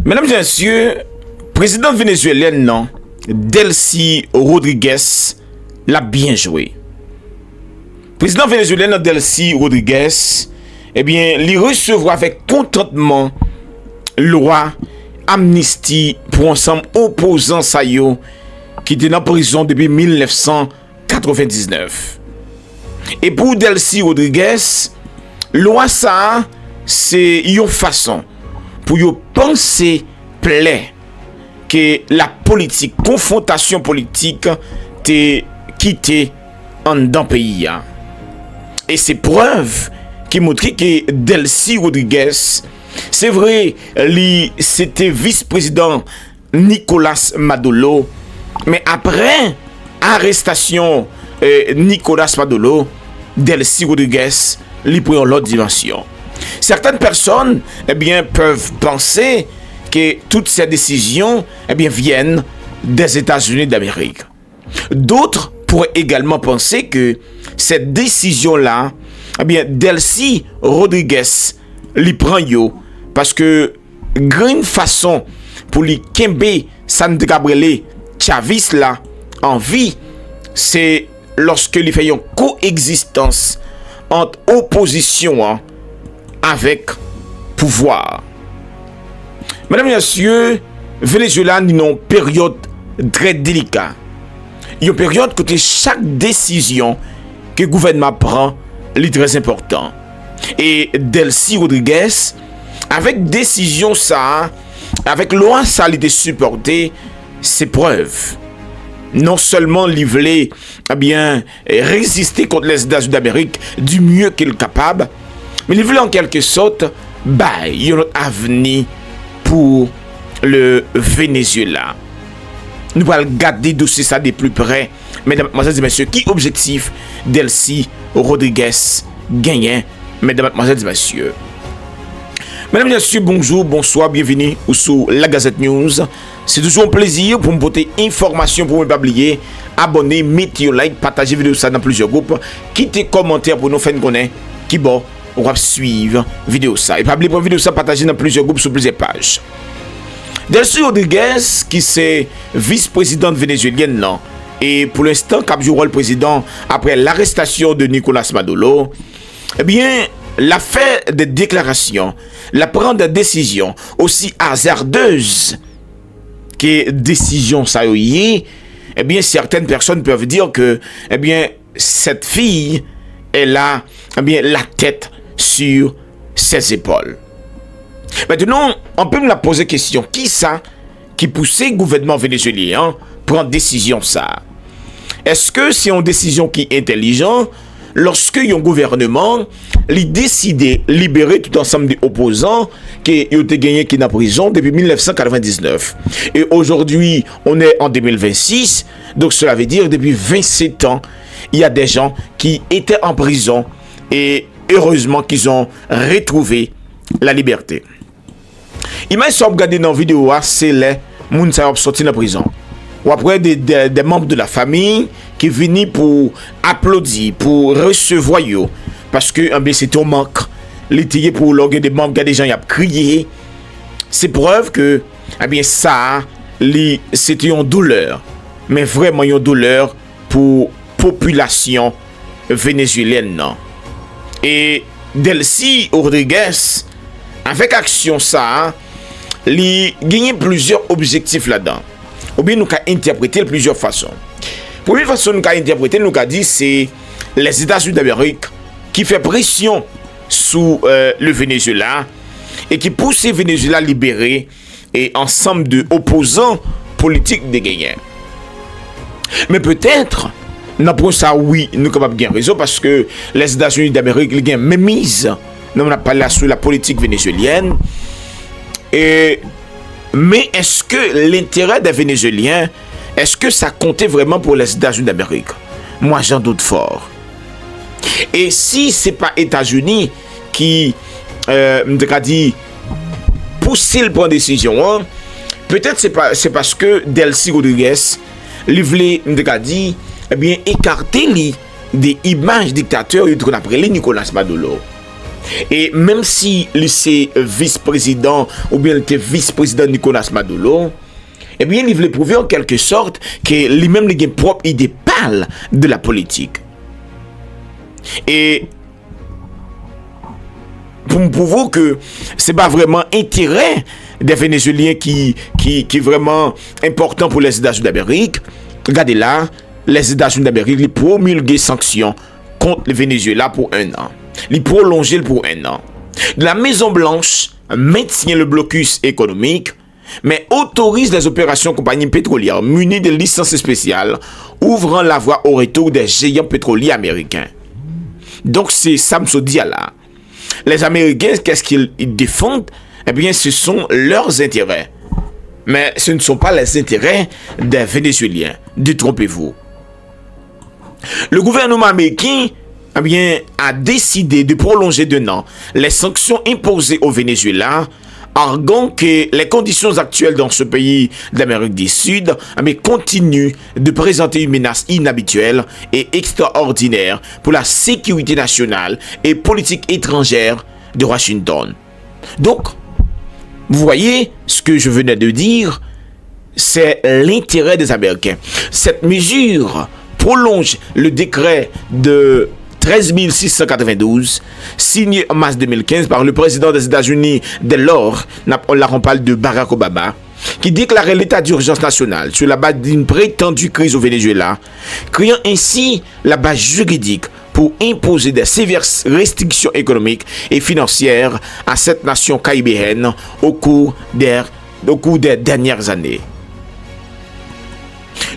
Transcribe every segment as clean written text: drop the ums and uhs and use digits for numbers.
Mesdames et messieurs, président vénézuélienne, non, Delcy Rodriguez l'a bien joué. Président vénézuélien Delcy Rodriguez, eh bien, il recevra avec contentement loi amnistie pour ensemble opposants ça yo qui étaient en prison depuis 1999. Et pour Delcy Rodriguez, loi ça, c'est une façon pour y penser plaît que la politique, confrontation politique, t'est quitté en dans pays. Et c'est preuve qui montre que Delcy Rodriguez, c'est vrai, c'était vice-président Nicolas Maduro, mais après arrestation Nicolas Maduro, Delcy Rodriguez lui prend l'autre dimension. Certaines personnes peuvent penser que toutes ces décisions viennent des États-Unis d'Amérique. D'autres pourraient également penser que cette décision-là, Delcy Rodriguez l'y prend yo parce que grande façon pour lui kembe Sandra Gabriel Chavis là en vie, c'est lorsque il fait une coexistence entre opposition avec pouvoir. Mesdames et messieurs, Venezuela est une période très délicate. Une période côté chaque décision que le gouvernement prend est très important. Et Delcy Rodriguez, avec décision ça, avec loi ça, il était supporté, c'est preuve. Non seulement il voulait résister contre les États-Unis d'Amérique du mieux qu'il est capable, mais il voulait en quelque sorte il y a un avenir pour le Venezuela. Nous allons garder dossier ça de plus près. Mesdames, et messieurs, qui objectif Delcy Rodriguez gagnant, mesdames, et messieurs. Mesdames et messieurs, bonjour, bonsoir, bienvenue sur la Gazette News. C'est toujours un plaisir pour me porter information pour ne pas oublier. Abonnez, mettez un like, partagez vidéo ça dans plusieurs groupes. Quittez commentaires pour nous faire connaître qui bon, on va suivre vidéo ça. Et pas oublier pour vidéo ça partager dans plusieurs groupes sur plusieurs pages. Delcy Rodriguez, qui c'est vice-présidente vénézuélienne, non. Et pour l'instant, cap jouera le président après l'arrestation de Nicolas Maduro, l'a fait des déclarations, la prendre des décisions aussi hasardeuses que décision ça y est, certaines personnes peuvent dire que cette fille elle a la tête sur ses épaules. Maintenant, on peut me la poser question, qui ça qui poussait le gouvernement vénézuélien prendre décision ça? Est-ce que c'est une décision qui est intelligente lorsque un gouvernement décide de libérer tout ensemble des opposants qui ont été gagnés qui sont en prison depuis 1999. Et aujourd'hui, on est en 2026, donc cela veut dire depuis 27 ans, il y a des gens qui étaient en prison et heureusement qu'ils ont retrouvé la liberté. Imagine si on regarde dans la vidéo, c'est les gens qui sont sortis de la prison. Ou après des membres de la famille qui viennent pour applaudir, pour recevoir yo. Parce que c'est un manque. Les pour l'orgue des membres, des gens qui ont crié. C'est preuve que ça, c'était une douleur. Mais vraiment une douleur pour la population vénézuélienne. Non? Et Delcy Rodriguez, avec action ça, il gagne plusieurs objectifs là-dedans. Ou bien nous avons interprété de plusieurs façons. Première façon nous avons interprété, nous avons dit c'est les États-Unis d'Amérique qui fait pression sur le Venezuela et qui pousse le Venezuela à libérer et ensemble de opposants politiques de gagnants. Mais peut-être, pour ça oui, nous sommes capables de gagner raison parce que les États-Unis d'Amérique ils gagnent même mise. Nous avons parlé sur la politique vénézuélienne. Mais est-ce que l'intérêt des Vénézuéliens, est-ce que ça comptait vraiment pour les États-Unis d'Amérique? Moi, j'en doute fort. Et si ce n'est pas les États-Unis qui, poussent le point de décision, peut-être c'est parce que Delcy Rodriguez, il voulait, écarter des images dictateurs qu'on appelle Nicolas Maduro. Et même si c'est vice-président ou bien le vice-président Nicolas Maduro, eh bien, il voulait prouver en quelque sorte que lui-même, il a une propre idée pâle de la politique. Et pour me prouver que c'est pas vraiment intérêt des Vénézuéliens qui est vraiment important pour les États-Unis d'Amérique, regardez là, les États-Unis d'Amérique, ils promulguent des sanctions contre le Venezuela pour 1 an. Ils prolongent pour 1 an. La Maison-Blanche maintient le blocus économique, mais autorise les opérations compagnies pétrolières munies de licences spéciales, ouvrant la voie au retour des géants pétroliers américains. Donc c'est Samso Diala. Les Américains, qu'est-ce qu'ils défendent? Eh bien, ce sont leurs intérêts. Mais ce ne sont pas les intérêts des Vénézuéliens. Détrompez-vous. Le gouvernement américain eh bien, a décidé de prolonger d'1 an les sanctions imposées au Venezuela, arguant que les conditions actuelles dans ce pays d'Amérique du Sud continuent de présenter une menace inhabituelle et extraordinaire pour la sécurité nationale et politique étrangère de Washington. Donc, vous voyez ce que je venais de dire, c'est l'intérêt des Américains. Cette mesure prolonge le décret de 13 692, signé en mars 2015 par le président des États-Unis dès lors, on parle de Barack Obama, qui déclarait l'état d'urgence nationale sur la base d'une prétendue crise au Venezuela, créant ainsi la base juridique pour imposer des sévères restrictions économiques et financières à cette nation caribéenne au cours des dernières années.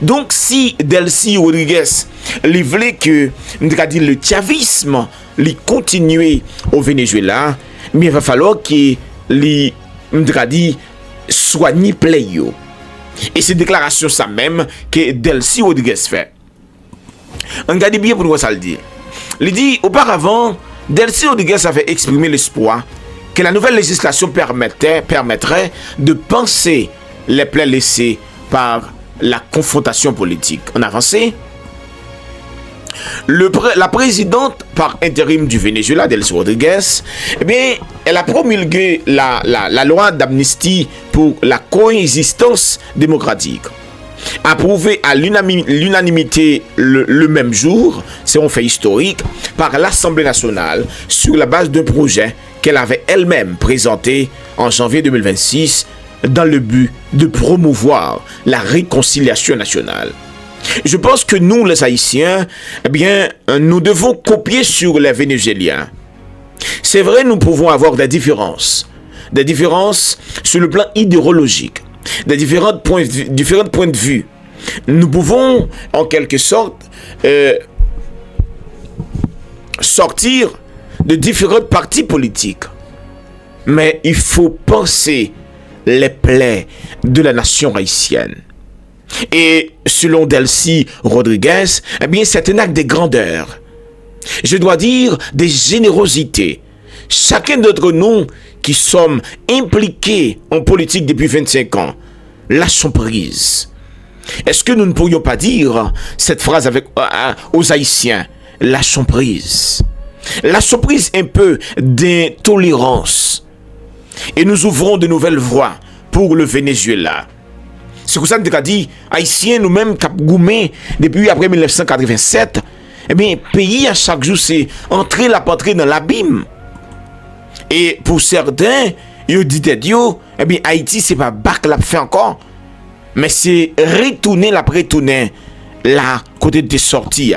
Donc, si Delcy Rodriguez voulait que le chavisme continue au Venezuela, mais il va falloir qu'il soigne pleyo. Et c'est déclaration ça même que Delcy Rodriguez fait. On regarde bien pour nous ça le dire. Il dit auparavant, Delcy Rodriguez avait exprimé l'espoir que la nouvelle législation permettrait de penser les plaies laissées par la confrontation politique. En avancée, la présidente par intérim du Venezuela, Delcy Rodriguez, eh bien, elle a promulgué la loi d'amnistie pour la coexistence démocratique. Approuvé à l'unanimité le même jour, c'est un fait historique, par l'Assemblée nationale sur la base d'un projet qu'elle avait elle-même présenté en janvier 2026 dans le but de promouvoir la réconciliation nationale. Je pense que nous, les Haïtiens, eh bien, nous devons copier sur les Vénézuéliens. C'est vrai, nous pouvons avoir des différences sur le plan idéologique, des différents points de vue. Nous pouvons, en quelque sorte, sortir de différents partis politiques. Mais il faut penser les plaies de la nation haïtienne. Et selon Delcy Rodriguez, eh bien, c'est un acte de grandeur. Je dois dire de générosité. Chacun d'entre nous qui sommes impliqués en politique depuis 25 ans, lâchons prise. Est-ce que nous ne pourrions pas dire cette phrase aux Haïtiens? Lâchons prise. Lâchons prise un peu d'intolérance. Et nous ouvrons de nouvelles voies pour le Venezuela. C'est pour ça que nous avons dit, Haïtiens, nous-mêmes, Cap Goumé, depuis après 1987, eh bien, pays à chaque jour, c'est entrer dans l'abîme. Et pour certains, ils disent, eh bien, Haïti, c'est pas bac la fait encore, mais c'est retourner là, côté de sortie.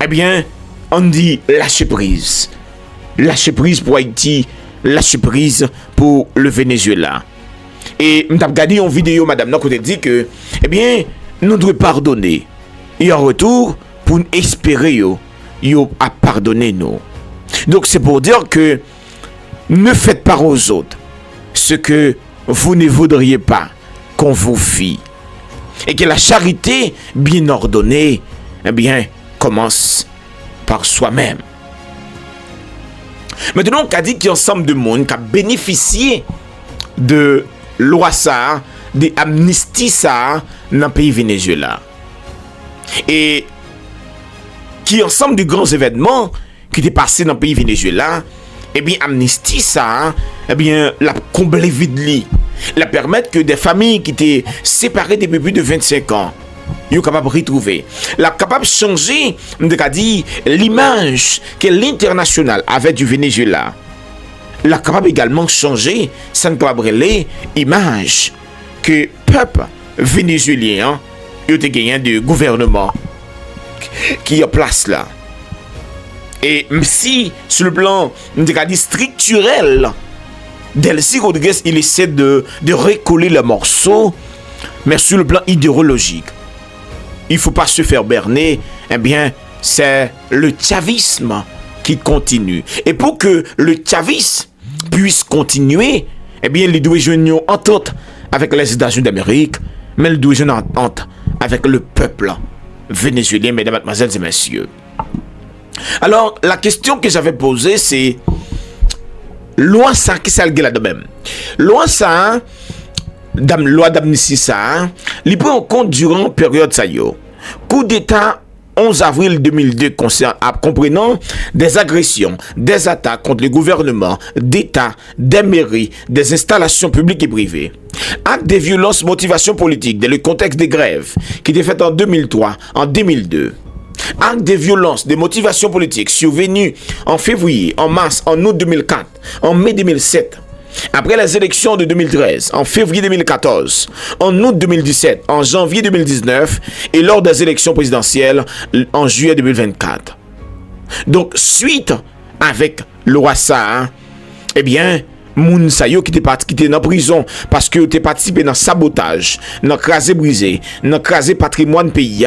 Eh bien, on dit lâcher prise. Lâcher prise pour Haïti, lâcher prise pour le Venezuela. Et nous avons regardé une vidéo, madame, qui dit que, eh bien, nous devons pardonner. Et en retour, pour espérer, à pardonner nous. Donc, c'est pour dire que ne faites pas aux autres ce que vous ne voudriez pas qu'on vous fît. Et que la charité bien ordonnée, eh bien, commence par soi-même. Maintenant, on a dit qu'il y a un ensemble de monde qui a bénéficié de loi ça, de amnistie ça dans le pays Venezuela. Et qui ensemble de grands événements qui était passé dans le pays Venezuela, eh bien, amnistie ça, eh bien, la combler vide li. La permettre que des familles qui étaient séparées depuis plus de 25 ans, ils sont capables de retrouver. La capable de changer, l'image que l'international avait du Venezuela. La capable également de changer, ça ne capable l'image que le peuple vénézuélien a gagné de gouvernement qui est en place là. Et même si, sur le plan structurel, Delcy Rodriguez, il essaie de recoller le morceau, mais sur le plan idéologique, il ne faut pas se faire berner, eh bien, c'est le chavisme qui continue. Et pour que le chavisme puisse continuer, eh bien, il doit jouer une entente avec les États-Unis d'Amérique, mais il doit jouer une entente avec le peuple vénézuélien, mesdames, mademoiselles et messieurs. Alors, la question que j'avais posée, c'est loi ça, qui ça le de même? Loi ça, loi d'amnistie ça, il prend en compte durant période ça yo. Coup d'État 11 avril 2002 comprenant des agressions, des attaques contre le gouvernement, d'État, des mairies, des installations publiques et privées. Acte de violence, motivation politique dans le contexte des grèves qui étaient faites en 2003, en 2002. Acte de violence, de motivation politique survenu en février, en mars, en août 2004, en mai 2007. Après les élections de 2013, en février 2014, en août 2017, en janvier 2019 et lors des élections présidentielles en juillet 2024. Donc, suite avec l'Oassa, eh bien, moun sa yo qui était dans prison parce que était participé dans sabotage, dans crasé brisé, dans crasé patrimoine pays.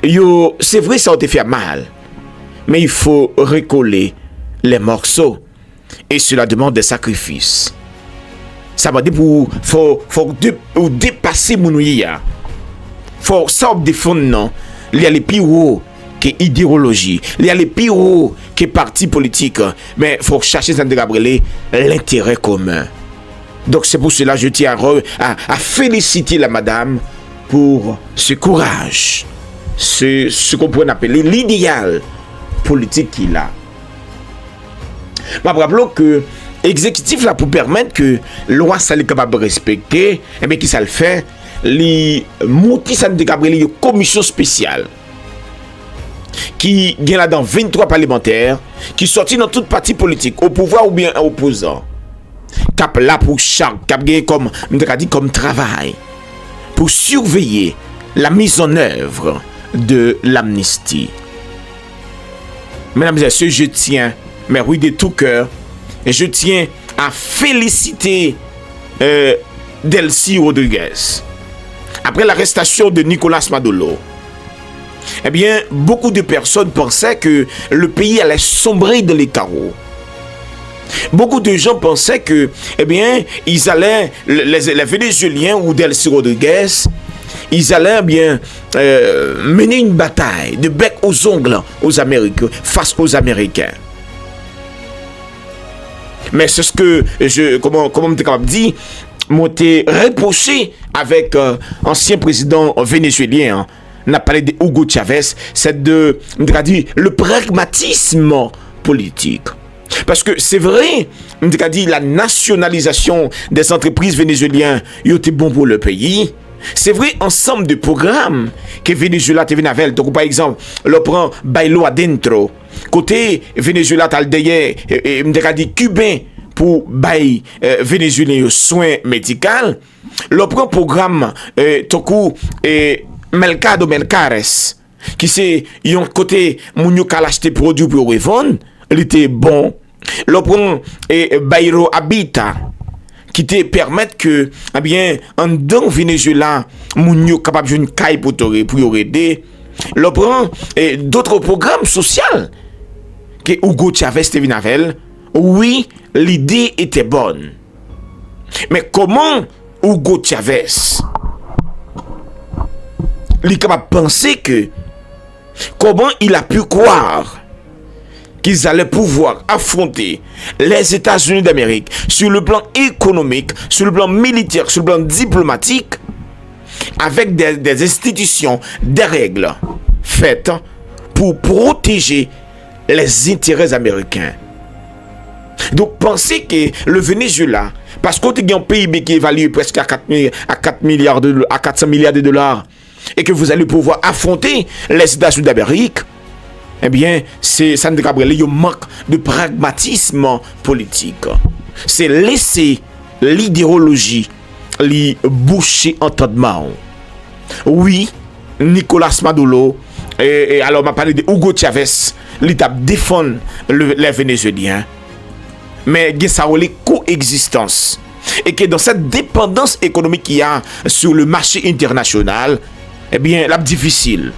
Yo, c'est vrai ça a été fait mal, mais il faut recoller les morceaux. Et cela demande des sacrifices. Ça veut dire faut dépasser mon ouïa. Faut sortir des fonds non. Il y a les pires que idéologie. Il y a les pires que parti politique. Mais faut chercher l'intérêt commun. Donc c'est pour cela que je tiens à féliciter la madame pour ce courage. Ce qu'on pourrait appeler l'idéal politique qu'il a. Mais rappelons que l'exécutif là pour permettre que loi ça est capable de respecter, et bien qui ça le fait, les monter ça de une commission spéciale qui gagne là-dedans 23 parlementaires qui sortit dans toute parti politique au pouvoir ou bien opposant. Cap là pour chaque cap gagne comme travail pour surveiller la mise en œuvre de l'amnistie. Mesdames et messieurs, je tiens, mais oui de tout cœur, et je tiens à féliciter Delcy Rodriguez. Après l'arrestation de Nicolas Maduro, eh bien, beaucoup de personnes pensaient que le pays allait sombrer dans les carreaux. Beaucoup de gens pensaient que, eh bien, ils allaient, les Vénézuéliens ou Delcy Rodriguez, ils allaient bien mener une bataille de bec aux ongles aux Américains, face aux Américains. Mais c'est ce que comment me capable dit, m'ont été reproché avec ancien président vénézuélien, on a parlé de Hugo Chavez, c'est le pragmatisme politique. Parce que c'est vrai, on a dit la nationalisation des entreprises vénézuéliennes, il était bon pour le pays. C'est vrai, ensemble de programmes que Venezuela te venu avec. Donc, par exemple, le prend Bailo Adentro. Côté Venezuela, t'as le derrière, m'deka dit cubain pour bail vénézuélien soins médicaux. Le prend programme Toku Mercado Mercares, qui c'est un côté mounio kal acheter produit pour revendre, il était bon. Le prend Bailo Habita, qui te permettent que, eh bien, en dans Venezuela, moun yo capable d'une caille pour aider. Le prend d'autres programmes sociaux que Hugo Chavez te vinavel. Oui, l'idée était bonne. Mais comment Hugo Chavez il est capable de penser que comment il a pu croire qu'ils allaient pouvoir affronter les États-Unis d'Amérique sur le plan économique, sur le plan militaire, sur le plan diplomatique, avec des institutions, des règles faites pour protéger les intérêts américains. Donc, pensez que le Venezuela, parce qu'on a un PIB qui est évalué presque à 400 milliards de dollars, et que vous allez pouvoir affronter les États-Unis d'Amérique, eh bien, ça ne un manque de pragmatisme politique. C'est laisser l'idéologie li boucher entendement. Oui, Nicolas Maduro, et alors m'a parlé de Hugo Chavez, il a défendu les Vénézuéliens. Mais il y a une coexistence. Et que dans cette dépendance économique qu'il y a sur le marché international, eh bien, c'est difficile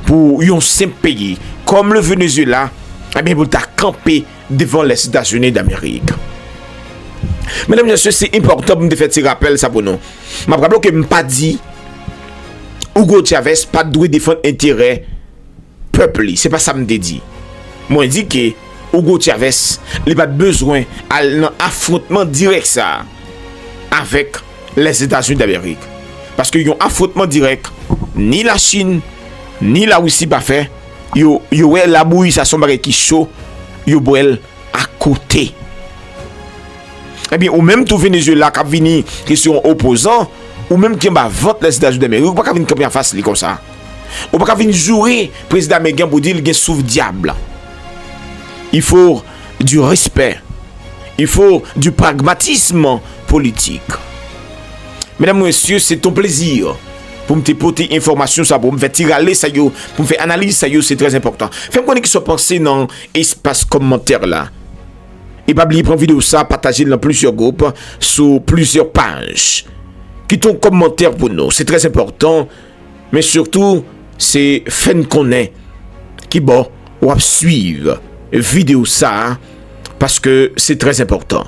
pour un simple pays comme le Venezuela, eh bien, pour camper devant les États-Unis d'Amérique. Mesdames et messieurs, c'est important pour me faire ce rappel ça pour nous. Je me rappelle que je n'ai pas dit Hugo Chavez pas doit défendre intérêt peuple. C'est pas ça que je dit. Moi, je dis que Hugo Chavez n'a pas besoin d'un affrontement direct ça avec les États-Unis d'Amérique. Parce qu'il y a un affrontement direct, ni la Chine, ni la Russie pas fait. Il y a la bouille, ça sombre qui chaud, il y a à côté. Eh bien, ou même tout Venezuela qui a venu, qui sont opposants, ou même qui va voter les États-Unis d'Amérique, ou pas venir camper en face comme ça. Ou pas venir jouer président américain pour dire qu'il est sous diable. Il faut du respect. Il faut du pragmatisme politique. Mesdames et messieurs, c'est ton plaisir pour me porter information ça, pour me faire tirer ça, pour me faire analyse ça, c'est très important. Faites-moi connaître qui soit pensé dans l'espace commentaire là. Et pas oublier prendre vidéo ça, partager dans plusieurs groupes, sur plusieurs pages. Quittons commentaire pour nous, c'est très important. Mais surtout, c'est fait qu'on est qui bon ou à suivre vidéo ça parce que c'est très important.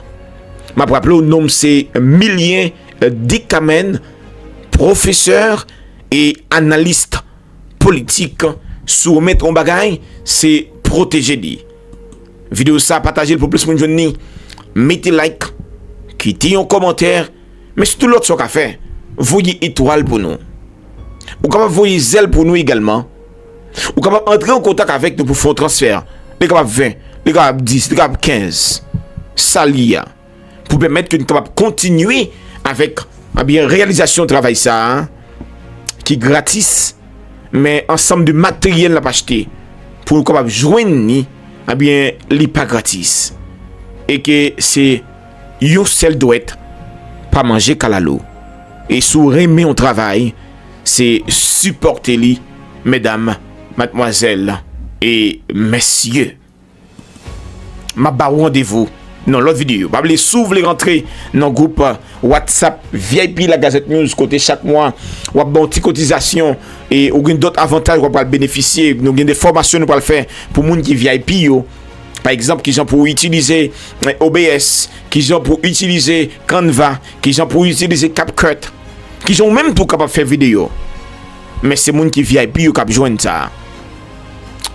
Ma rappelé au nom c'est Milien Dikamen, professeur et analyste politique. Soumettre un bagage, c'est protéger lui. Vidéo ça, partagez pour plus de gens. Mettez like, quittez un commentaire, mais c'est tout l'autre ce qu'a fait. Voyez étoile pour nous. Ou capable voyez zèle pour nous également. Ou capable entrer en contact avec nous pour faire un transfert. Les capables 20, les capables 10, les capables 15. Ça lia. Pour permettre que nous capable continuer avec bien réalisation de travail ça hein, qui est gratis mais ensemble de matériel à acheter pour nous capable joindre bien li pas gratis et que c'est yo seul doit être pas manger calalo et sous remet on travail c'est supporter li mesdames mademoiselles et messieurs ma ba rendez-vous dans l'autre vidéo. Pas oublier s'ouvre les rentrées dans le groupe WhatsApp VIP la Gazette News côté chaque mois ou a bon petite cotisation et ou d'autres avantages qu'on va bénéficier, nous gain des formations nous va faire pour monde qui VIP yo. Par exemple, qui sont pour utiliser OBS, qui sont pour utiliser Canva, qui sont pour utiliser CapCut, qui sont même tout capable faire vidéo. Mais c'est monde qui VIP yo cap joindre ça.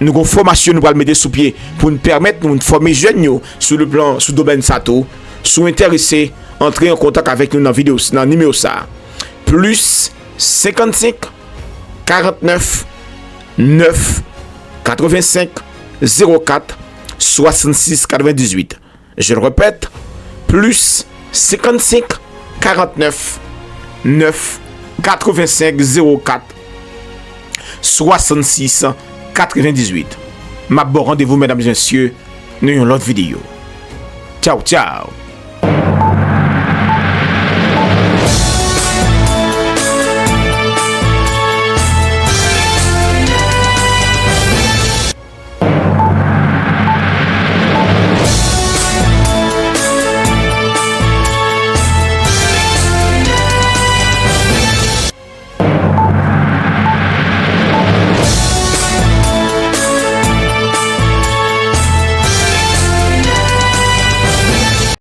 Nous avons une formation nous allons mettre sous pied pour nous permettre de nous former jeunes sur le plan sous domaine sato sous intéressés entrer en contact avec nous dans vidéo dans numéro ça plus 55 49 9 85 04 66 98. Je le répète, plus 55 49 9 85 04 66 98. Ma bon rendez-vous, mesdames et messieurs, nous avons l'autre vidéo. Ciao, ciao.